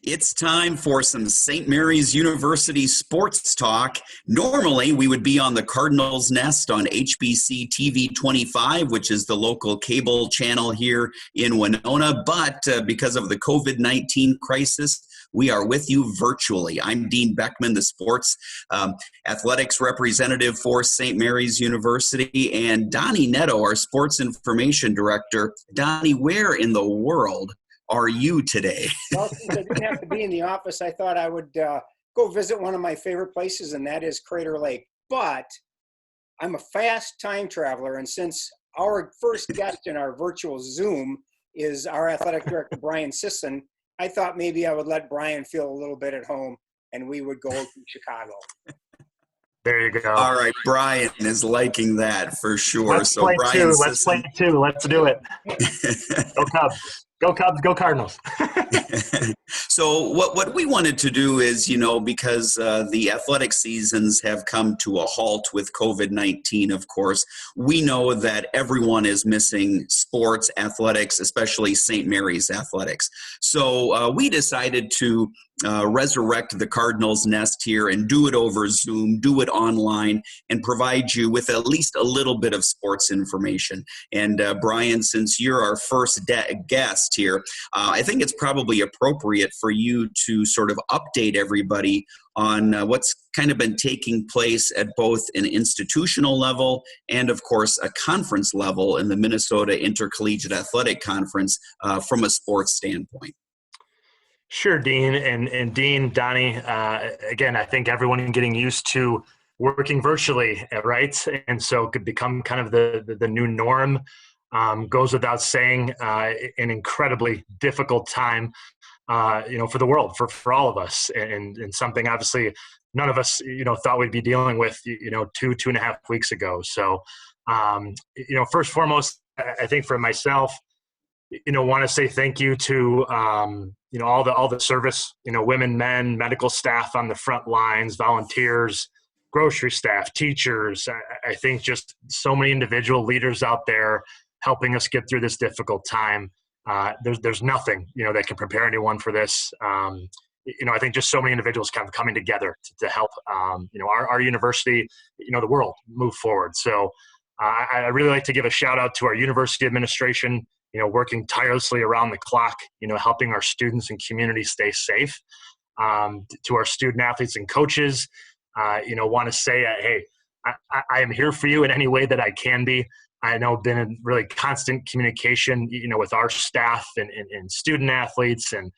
It's time for some St. Mary's University sports talk. Normally, we would be on the Cardinals Nest on HBC TV 25, which is the local cable channel here in Winona. But because of the COVID-19 crisis, we are with you virtually. I'm Dean Beckman, the sports athletics representative for St. Mary's University, and Donny Nadeau, our sports information director. Donny, where in the world are you today? Well, since I didn't have to be in the office, I thought I would go visit one of my favorite places, and that is Crater Lake. But I'm a fast time traveler, and since our first guest in our virtual Zoom is our athletic director, Brian Sisson, I thought maybe I would let Brian feel a little bit at home, and we would go to Chicago. There you go. All right, Brian is liking that for sure. Let's play two. Let's play two. Let's do it. Go Cubs. Go Cubs. Go Cardinals. So what we wanted to do is, because the athletic seasons have come to a halt with COVID-19, of course, we know that everyone is missing sports, athletics, especially St. Mary's athletics. So we decided to resurrect the Cardinals Nest here and do it over Zoom, do it online, and provide you with at least a little bit of sports information. And Brian, since you're our first guest here, I think it's probably appropriate for you to sort of update everybody on what's kind of been taking place at both an institutional level and, of course, a conference level in the Minnesota Intercollegiate Athletic Conference from a sports standpoint. Sure, Dean. And Dean, Donny, again, I think everyone getting used to working virtually, right? And so it could become kind of the new norm. Goes without saying, an incredibly difficult time, for the world, for all of us, and something obviously none of us, thought we'd be dealing with, 2.5 weeks ago. So, first and foremost, I think for myself, want to say thank you to, all the service, women, men, medical staff on the front lines, volunteers, grocery staff, teachers. I think just so many individual leaders out there helping us get through this difficult time. There's nothing, that can prepare anyone for this. I think just so many individuals kind of coming together to help, our university, the world move forward. So I really like to give a shout out to our university administration, working tirelessly around the clock, helping our students and community stay safe. To our student athletes and coaches, want to say, hey, I am here for you in any way that I can be. I know I've been in really constant communication, with our staff and student athletes and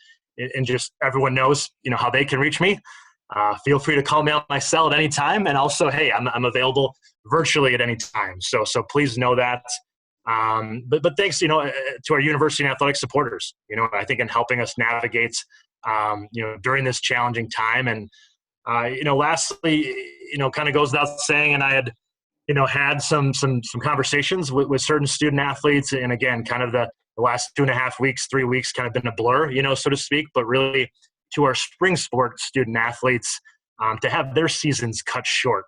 just everyone knows, how they can reach me. Feel free to call me on my cell at any time. And also, hey, I'm available virtually at any time. So please know that. But thanks, to our university and athletic supporters, I think in helping us navigate, during this challenging time. And, lastly, kind of goes without saying, and I had, had some conversations with certain student athletes. And again, kind of the last 2.5 weeks, 3 weeks kind of been a blur, so to speak, but really to our spring sport student athletes, to have their seasons cut short,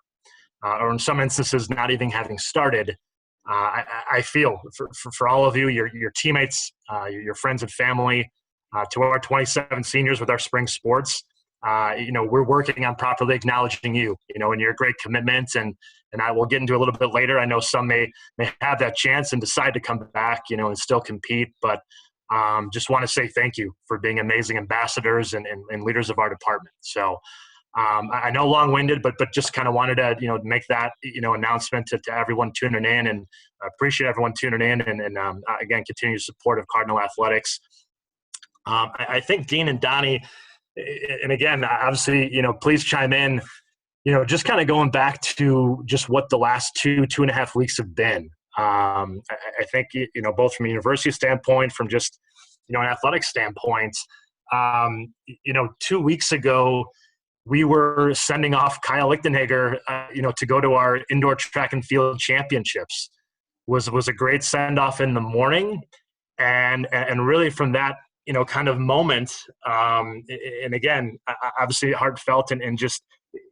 or in some instances, not even having started. I feel for all of you, your teammates, your friends and family, to our 27 seniors with our spring sports, we're working on properly acknowledging you, and your great commitment. And I will get into a little bit later. I know some may have that chance and decide to come back, and still compete. But just want to say thank you for being amazing ambassadors and leaders of our department. So I know long-winded, but just kind of wanted to, make that, announcement to everyone tuning in, and appreciate everyone tuning in and again, continued support of Cardinal Athletics. I think Dean and Donny, and again, obviously, please chime in, just kind of going back to just what the last 2.5 weeks have been. I think, both from a university standpoint, from just, an athletic standpoint, 2 weeks ago, we were sending off Kyle Lichtenhager, to go to our indoor track and field championships. Was a great send off in the morning, and really from that, kind of moment, and again, obviously heartfelt and just,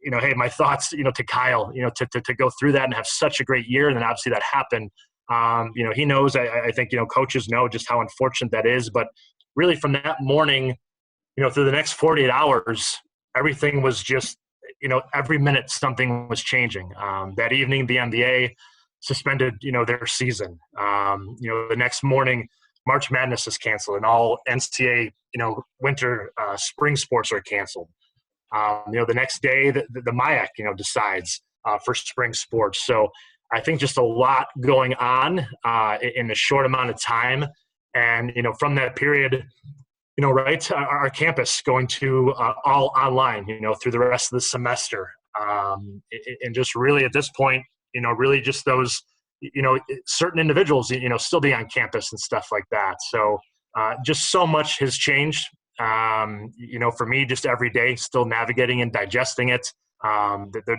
hey, my thoughts, to Kyle, to go through that and have such a great year, and then obviously that happened. He knows, I think, coaches know just how unfortunate that is, but really from that morning through the next 48 hours, everything was just, every minute something was changing. That evening, the NBA suspended, their season. The next morning, March Madness is canceled, and all NCAA, winter, spring sports are canceled. The next day, the MIAC, decides for spring sports. So I think just a lot going on in a short amount of time. And, from that period, right, our campus going to all online, through the rest of the semester. And just really at this point, really just those, certain individuals, still be on campus and stuff like that. So just so much has changed, for me, just every day, still navigating and digesting it.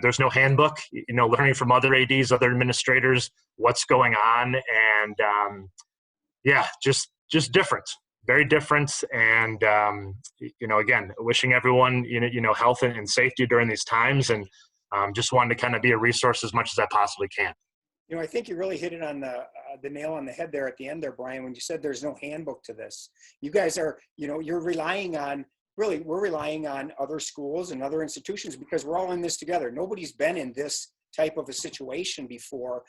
There's no handbook, learning from other ADs, other administrators, what's going on. And just different, very different. And, again, wishing everyone, health and safety during these times, and just wanted to kind of be a resource as much as I possibly can. I think you really hit it on the nail on the head there at the end there, Brian, when you said there's no handbook to this. You guys are, we're relying on other schools and other institutions because we're all in this together. Nobody's been in this type of a situation before.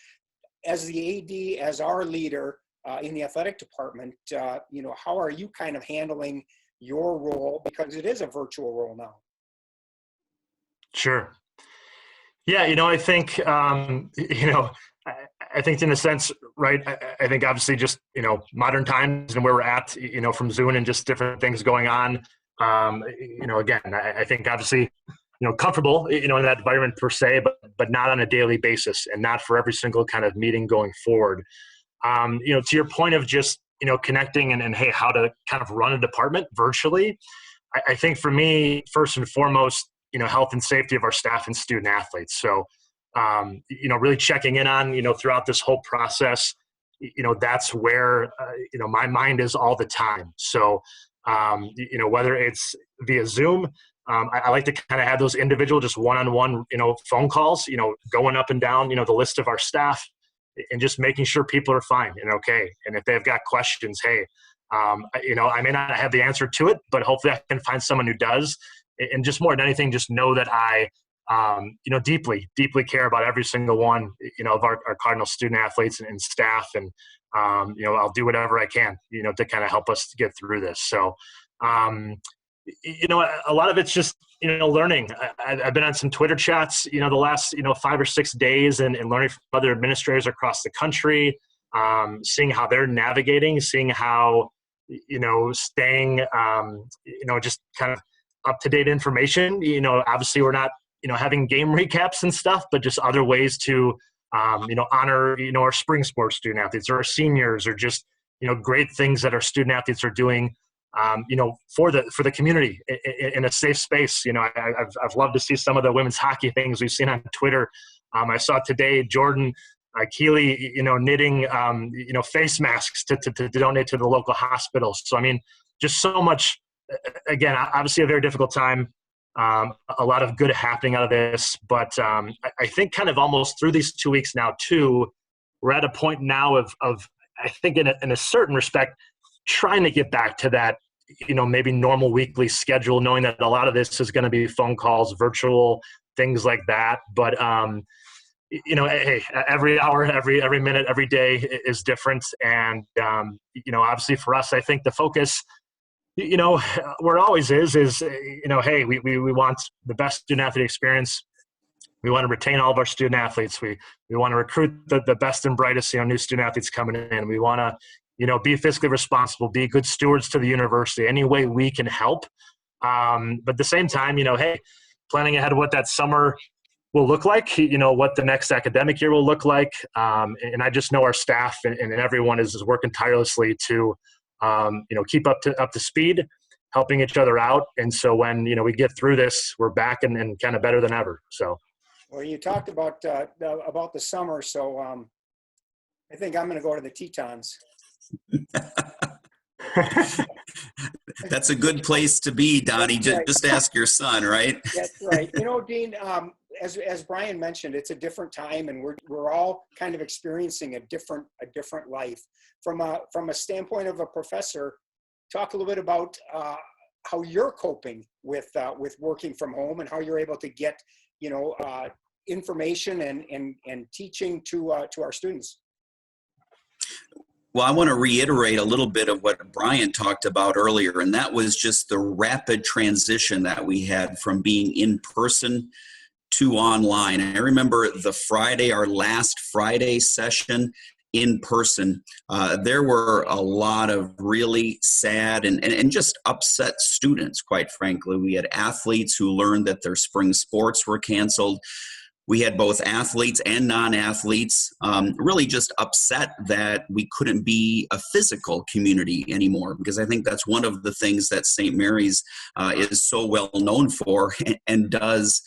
As the AD, as our leader in the athletic department, how are you kind of handling your role? Because it is a virtual role now. Sure. Yeah, I think, I think in a sense, right, I think obviously just, modern times and where we're at, from Zoom and just different things going on. Again, I think obviously, comfortable, in that environment per se, but not on a daily basis and not for every single kind of meeting going forward. To your point of just, connecting and hey, how to kind of run a department virtually. I think for me, first and foremost, health and safety of our staff and student athletes. So, really checking in on, throughout this whole process, that's where, my mind is all the time. So, whether it's via Zoom, I like to kind of have those individual, just one-on-one, phone calls, going up and down, the list of our staff and just making sure people are fine and okay. And if they've got questions, hey, I may not have the answer to it, but hopefully I can find someone who does. And just more than anything, just know that I, deeply, deeply care about every single one, of our Cardinal student athletes and staff. And, I'll do whatever I can, to kind of help us get through this. So, a lot of it's just, learning. I've been on some Twitter chats, the last, 5 or 6 days and learning from other administrators across the country, seeing how they're navigating, seeing how, staying, just kind of up-to-date information. Obviously we're not, having game recaps and stuff, but just other ways to, honor, our spring sports student athletes or our seniors, or just, great things that our student athletes are doing, for the community in a safe space. I've loved to see some of the women's hockey things we've seen on Twitter. I saw today Jordan Keeley, knitting, face masks to donate to the local hospitals. So, I mean, just so much, again, obviously a very difficult time, a lot of good happening out of this, but I think kind of almost through these 2 weeks now too, we're at a point now of I think in a certain respect, trying to get back to that, maybe normal weekly schedule, knowing that a lot of this is going to be phone calls, virtual, things like that. But, hey, every hour, every minute, every day is different. And, obviously for us, I think the focus, where it always is, hey, we want the best student athlete experience. We want to retain all of our student athletes. We want to recruit the best and brightest, new student athletes coming in. We want to, be fiscally responsible, be good stewards to the university, any way we can help. But at the same time, hey, planning ahead of what that summer will look like, what the next academic year will look like. And I just know our staff and everyone is working tirelessly to, keep up to speed, helping each other out. And so when, we get through this, we're back and kind of better than ever. So. Well, you talked about the summer. So I think I'm going to go to the Tetons. That's a good place to be, Donnie. Just ask your son, right? That's right. Dean, as Brian mentioned, it's a different time, and we're all kind of experiencing a different life. From a standpoint of a professor, talk a little bit about how you're coping with working from home and how you're able to get, information and teaching to our students. Well, I want to reiterate a little bit of what Brian talked about earlier, and that was just the rapid transition that we had from being in person to online. I remember our last Friday session in person, there were a lot of really sad and just upset students, quite frankly. We had athletes who learned that their spring sports were canceled. We had both athletes and non-athletes really just upset that we couldn't be a physical community anymore, because I think that's one of the things that St. Mary's is so well known for and does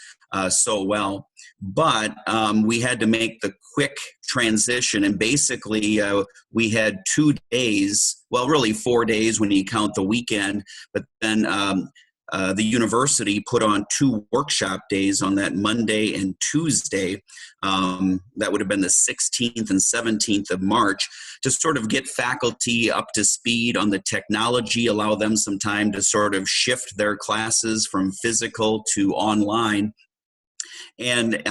so well. But we had to make the quick transition, and basically we had 2 days, well, really 4 days when you count the weekend, but then the university put on 2 workshop days on that Monday and Tuesday. That would have been the 16th and 17th of March, to sort of get faculty up to speed on the technology, allow them some time to sort of shift their classes from physical to online. And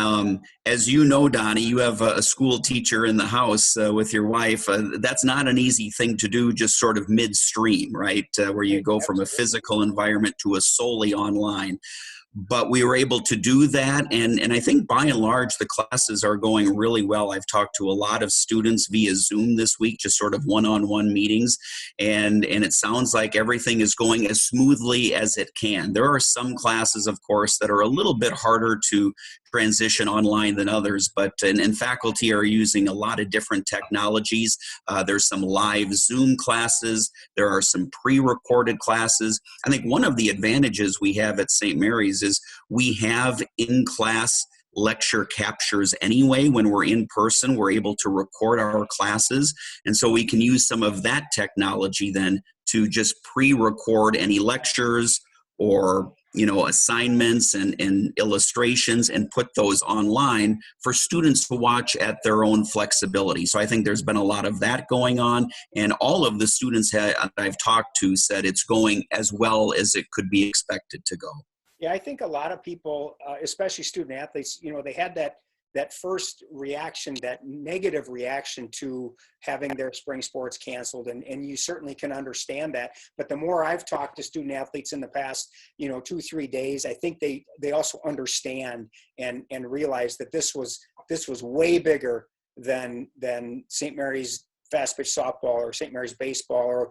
as you know, Donny, you have a school teacher in the house with your wife. That's not an easy thing to do just sort of midstream, right? Where you go from a physical environment to a solely online. But we were able to do that, and I think by and large the classes are going really well. I've talked to a lot of students via Zoom this week, just sort of one-on-one meetings, and it sounds like everything is going as smoothly as it can. There are some classes, of course, that are a little bit harder to transition online than others, but and faculty are using a lot of different technologies. There's some live Zoom classes. There are some pre-recorded classes. I think one of the advantages we have at St. Mary's is we have in-class lecture captures anyway. When we're in person, we're able to record our classes, and so we can use some of that technology then to just pre-record any lectures or assignments and illustrations, and put those online for students to watch at their own flexibility. So I think there's been a lot of that going on, and all of the students I've talked to said it's going as well as it could be expected to go. Yeah, I think a lot of people, especially student athletes, they had that first reaction, that negative reaction to having their spring sports canceled. And you certainly can understand that. But the more I've talked to student athletes in the past, 2-3 days, I think they also understand and realize that this was way bigger than St. Mary's fast pitch softball or St. Mary's baseball, or,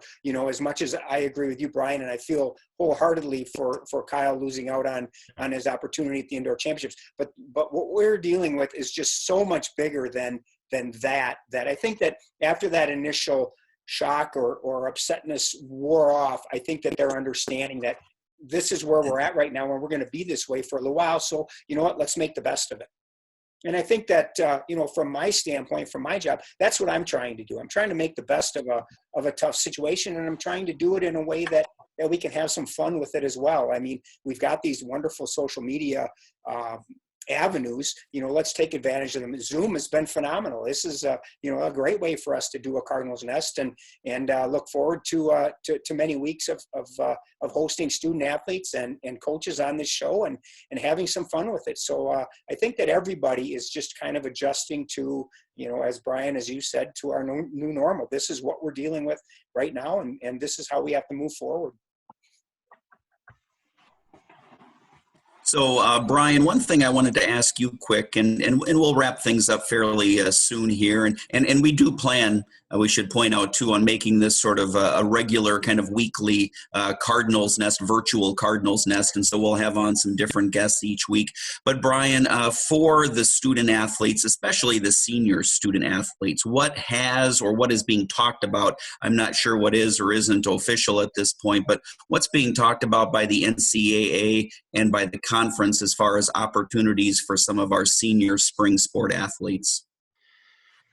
as much as I agree with you, Brian, and I feel wholeheartedly for Kyle losing out on his opportunity at the indoor championships. But what we're dealing with is just so much bigger than that I think that after that initial shock or upsetness wore off, I think that they're understanding that this is where we're at right now, and we're going to be this way for a little while. So, let's make the best of it. And I think that, from my standpoint, from my job, that's what I'm trying to do. I'm trying to make the best of a tough situation, and I'm trying to do it in a way that we can have some fun with it as well. I mean, we've got these wonderful social media avenues. Let's take advantage of them. Zoom has been phenomenal. This is a great way for us to do a Cardinals Nest, and look forward to many weeks of hosting student athletes and coaches on this show and having some fun with it. So I think that everybody is just kind of adjusting to, as Brian, as you said, to our new normal. This is what we're dealing with right now, and this is how we have to move forward. So, Brian, one thing I wanted to ask you quick, and we'll wrap things up fairly soon here, and we do plan, we should point out too, on making this sort of a regular kind of weekly Cardinals Nest, virtual Cardinals Nest, and so we'll have on some different guests each week. But Brian, for the student athletes, especially the senior student athletes, what has or what is being talked about, I'm not sure what is or isn't official at this point, but what's being talked about by the NCAA and by the conference as far as opportunities for some of our senior spring sport athletes?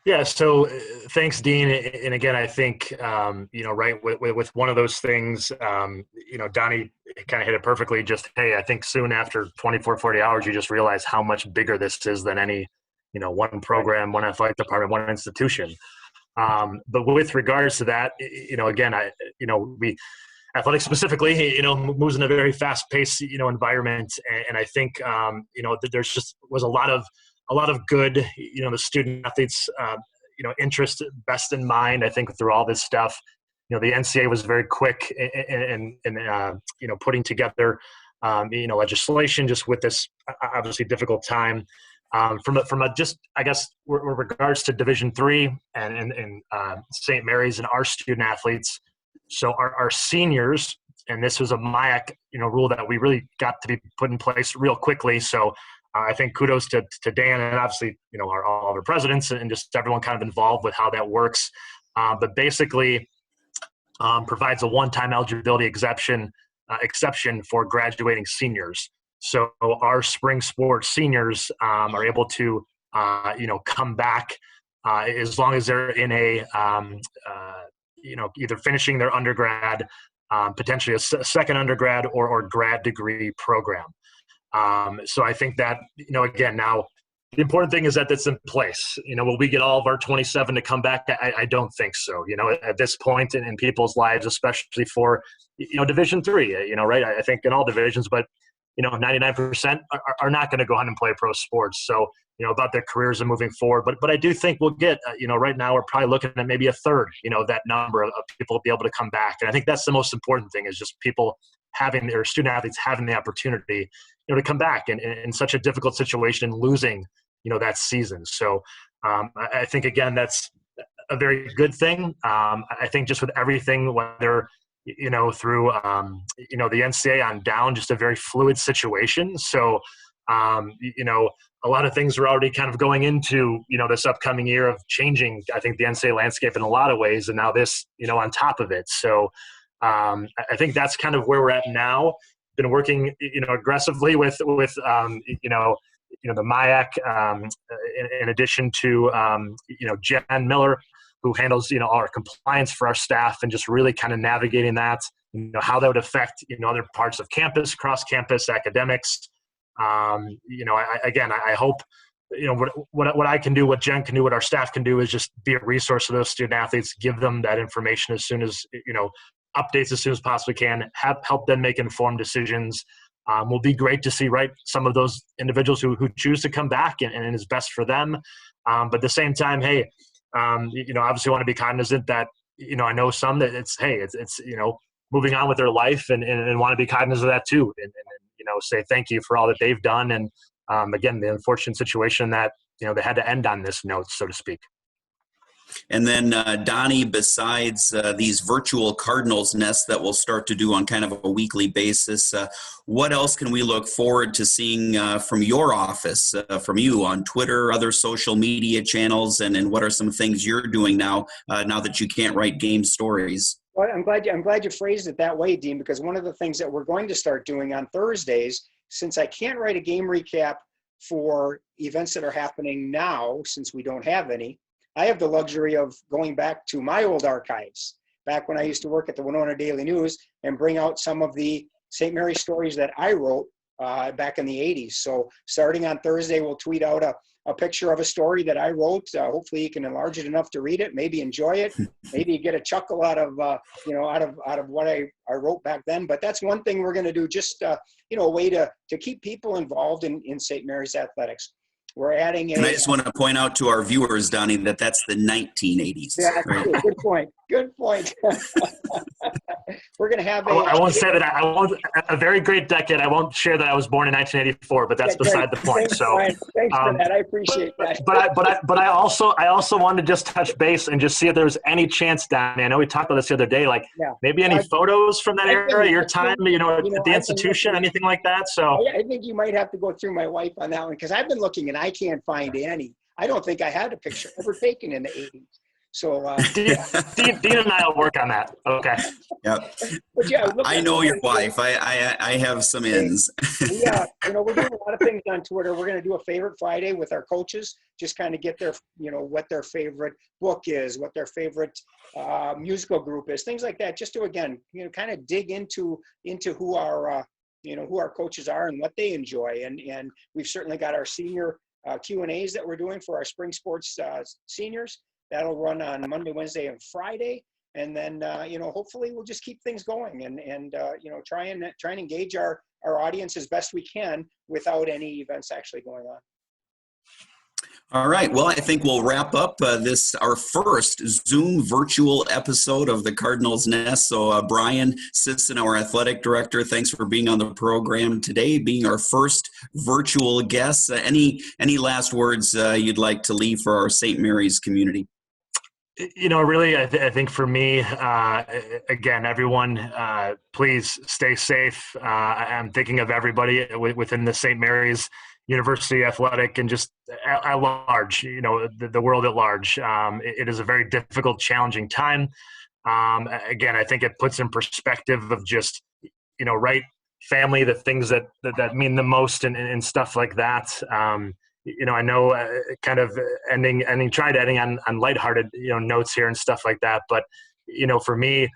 Yeah, so thanks, Dean. And again, I think, right, with one of those things, Donny kind of hit it perfectly. Just, hey, I think soon after 24, 40 hours, you just realize how much bigger this is than any, one program, one athletic department, one institution. But with regards to that, again, athletics specifically, moves in a very fast-paced, environment, and I think, that there's just was a lot of good, the student athletes, interest best in mind. I think through all this stuff, the NCAA was very quick in putting together, legislation just with this obviously difficult time. From a just, I guess, with regards to Division III and St. Mary's and our student athletes. So our seniors, and this was a MIAC, rule that we really got to be put in place real quickly. So I think kudos to Dan and obviously, all of our presidents and just everyone kind of involved with how that works. But basically provides a one-time eligibility exception for graduating seniors. So our spring sports seniors are able to, come back as long as they're in a, either finishing their undergrad, potentially a second undergrad or grad degree program. So I think that, again, now the important thing is that it's in place. Will we get all of our 27 to come back? I don't think so. At this point in people's lives, especially for, Division III, right? I think in all divisions, but 99% are not going to go on and play pro sports. So, about their careers and moving forward. But I do think we'll get, right now we're probably looking at maybe a third, that number of people be able to come back. And I think that's the most important thing is just people having their student athletes having the opportunity, to come back in such a difficult situation and losing, that season. So I think, again, that's a very good thing. I think just with everything, whether through, the NCAA on down, just a very fluid situation. So, a lot of things are already kind of going into, this upcoming year of changing, I think, the NCAA landscape in a lot of ways. And now this, on top of it. So I think that's kind of where we're at now. Been working, aggressively with the MIAC, in addition to, Jen Miller, who handles, our compliance for our staff and just really kind of navigating that, how that would affect, other parts of campus, cross-campus academics. I hope, what I can do, what Jen can do, what our staff can do is just be a resource to those student athletes, give them that information as soon as, updates as soon as possibly can, help them make informed decisions. Will be great to see, right, some of those individuals who choose to come back and is best for them. But at the same time, hey, obviously want to be cognizant that, I know some that it's moving on with their life and want to be cognizant of that too. And say thank you for all that they've done. And again, the unfortunate situation that, they had to end on this note, so to speak. And then, Donny, besides these virtual Cardinals nests that we'll start to do on kind of a weekly basis, what else can we look forward to seeing from your office, from you on Twitter, other social media channels, and what are some things you're doing now that you can't write game stories? Well, I'm glad you phrased it that way, Dean, because one of the things that we're going to start doing on Thursdays, since I can't write a game recap for events that are happening now, since we don't have any, I have the luxury of going back to my old archives, back when I used to work at the Winona Daily News, and bring out some of the St. Mary stories that I wrote back in the 80s. So starting on Thursday, we'll tweet out a picture of a story that I wrote. Hopefully you can enlarge it enough to read it, maybe enjoy it, maybe get a chuckle out of what I wrote back then. But that's one thing we're going to do, just a way to keep people involved in St. Mary's athletics. We're adding and I just want to point out to our viewers, Donny, that's the 1980s. Yeah, right? Good point. We're going to have I won't say that I won't. A very great decade. I won't share that I was born in 1984, but that's beside the point. Thanks, so Brian. Thanks for that. I appreciate that. But I also wanted to just touch base and just see if there was any chance, Donny. I know we talked about this the other day. Maybe any photos from that era, your time, at the institution, anything like that. So I think you might have to go through my wife on that one, because I've been looking and I can't find any. I don't think I had a picture ever taken in the 80s. So Dean and I will work on that. Okay. Yep. But yeah, I know your wife. I have some ins. Yeah, we're doing a lot of things on Twitter. We're going to do a favorite Friday with our coaches, just kind of get their, what their favorite book is, what their favorite musical group is, things like that, just to, again, kind of dig into who our, who our coaches are and what they enjoy. And we've certainly got our senior Q&As that we're doing for our spring sports seniors. That'll run on Monday, Wednesday, and Friday. And then, hopefully we'll just keep things going and try and engage our audience as best we can without any events actually going on. All right. Well, I think we'll wrap up our first Zoom virtual episode of the Cardinals Nest. So, Brian Sisson, our athletic director, thanks for being on the program today, being our first virtual guest. Any last words you'd like to leave for our St. Mary's community? Really, I think for me, again, everyone, please stay safe. I'm thinking of everybody within the St. Mary's University Athletic and just at large, the world at large. It is a very difficult, challenging time. Again, I think it puts in perspective of just, right, family, the things that mean the most and stuff like that. I know kind of trying to ending on lighthearted, notes here and stuff like that. But, for me,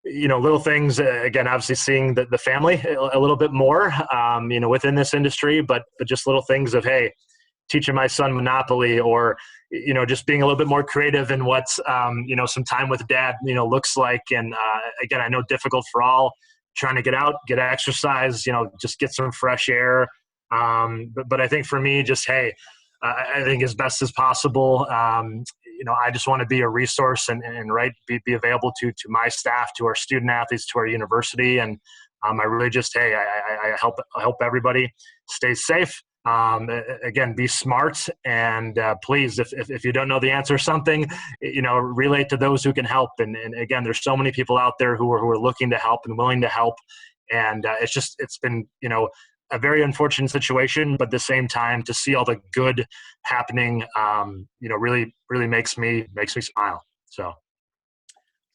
little things, again, obviously seeing the family a little bit more, within this industry, but just little things of, hey, teaching my son Monopoly or, just being a little bit more creative in what's, some time with dad, looks like. And again, I know difficult for all, trying to get out, get exercise, just get some fresh air. But I think for me, just, hey, I think as best as possible, I just want to be a resource and be available to my staff, to our student athletes, to our university. And I really just, hey, I help everybody stay safe. Again, be smart, and please, if you don't know the answer to something, relate to those who can help. And again, there's so many people out there who are looking to help and willing to help. And it's been, a very unfortunate situation, but at the same time, to see all the good happening, really makes me smile. So.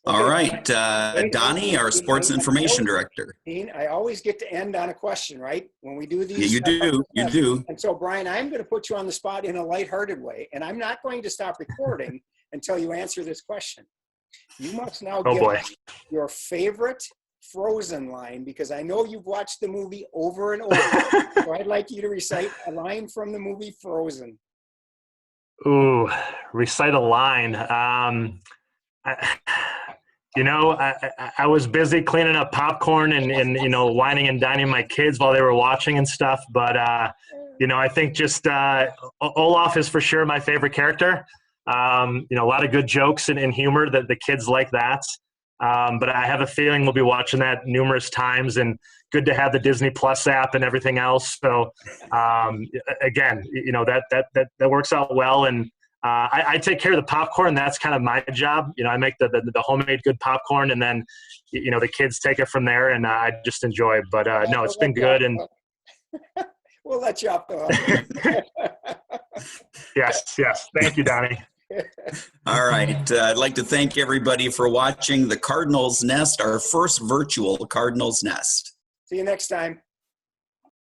All right. Donny, our sports information director. Dean, I always get to end on a question, right? When we do these. Yeah, you do. And so, Brian, I'm going to put you on the spot in a lighthearted way, and I'm not going to stop recording until you answer this question. You must now give us your favorite Frozen line, because I know you've watched the movie over and over. So I'd like you to recite a line from the movie Frozen. Ooh, recite a line. I was busy cleaning up popcorn and whining and dining my kids while they were watching and stuff. But, I think just Olaf is for sure my favorite character. A lot of good jokes and humor that the kids like that. But I have a feeling we'll be watching that numerous times, and good to have the Disney Plus app and everything else. So, again, that works out well. And I take care of the popcorn. That's kind of my job. I make the homemade good popcorn, and then, the kids take it from there, and I just enjoy. But no, it's been good. And we'll let you off the hook. Yes. Thank you, Donny. All right. I'd like to thank everybody for watching the Cardinals Nest, our first virtual Cardinals Nest. See you next time.